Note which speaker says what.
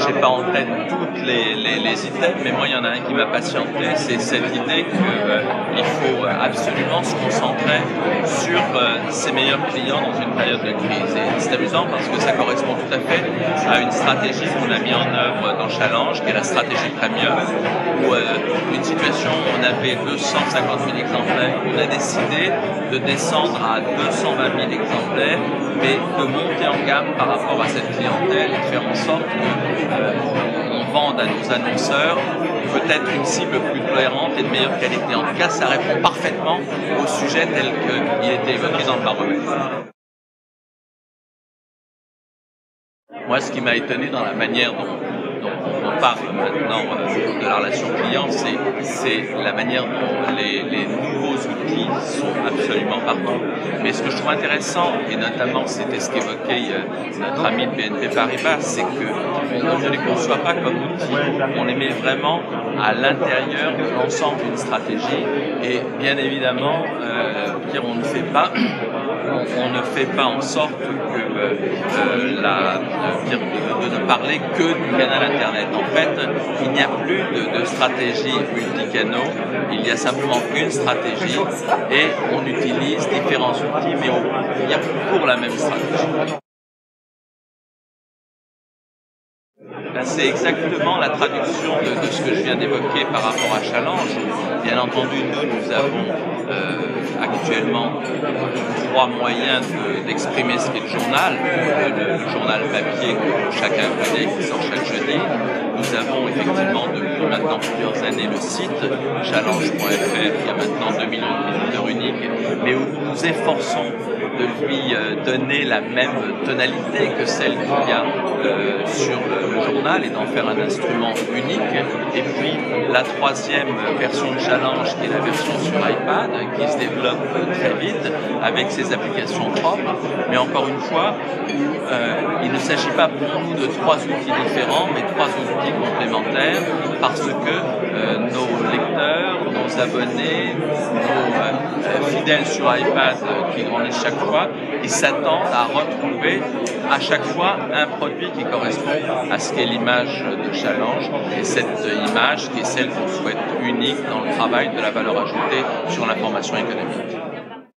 Speaker 1: j'ai pas en tête toutes les items, mais moi il y en a un qui m'a patienté, c'est cette idée qu'il faut absolument se concentrer sur ses meilleurs clients dans une période de crise. Et c'est amusant parce que ça correspond tout à fait à une stratégie qu'on a mis en œuvre dans Challenge, qui est la stratégie premium, où une situation où on avait 250 000 exemplaires, on a décidé de descendre à 220 000 exemplaires, mais de monter en gamme par rapport à cette clientèle et de faire en sorte qu'on vende à nos annonceurs peut-être une cible plus cohérente et de meilleure qualité. En tout cas, ça répond parfaitement au sujet tel qu'il était évoqué dans le baromètre. Moi, ce qui m'a étonné dans la manière dont on parle maintenant de la relation client, c'est la manière dont les nouveaux outils sont absolument partout. Mais ce que je trouve intéressant, et notamment c'était ce qu'évoquait notre ami de BNP Paribas, c'est qu'on ne les conçoit pas comme outils, on les met vraiment à l'intérieur de l'ensemble d'une stratégie. Et bien évidemment, on ne fait pas en sorte que de ne parler que du canal Internet. En fait, il n'y a plus de stratégie multicanaux, il y a simplement une stratégie et on utilise différents outils, mais il y a pour la même stratégie. C'est exactement la traduction de ce que je viens d'évoquer par rapport à Challenge. Bien entendu, nous avons actuellement 3 moyens d'exprimer ce qu'est le journal. Le journal papier que chacun connaît, qui sort chaque jeudi. Nous avons effectivement depuis maintenant plusieurs années le site challenge.fr qui a maintenant 2 millions de visiteurs uniques, mais où nous nous efforçons de lui donner la même tonalité que celle qu'il y a sur le journal et d'en faire un instrument unique. Et puis la 3e version de Challenge, qui est la version sur iPad, qui se développe très vite avec ses applications propres. Mais encore une fois, il ne s'agit pas pour nous de 3 outils différents, mais 3 outils complémentaires, parce que nos lecteurs, nos abonnés, nos fidèles sur iPad qui grandissent chaque fois, ils s'attendent à retrouver à chaque fois un produit qui correspond à ce qu'est l'image de Challenge, et cette image qui est celle qu'on souhaite unique dans le travail de la valeur ajoutée sur l'information économique.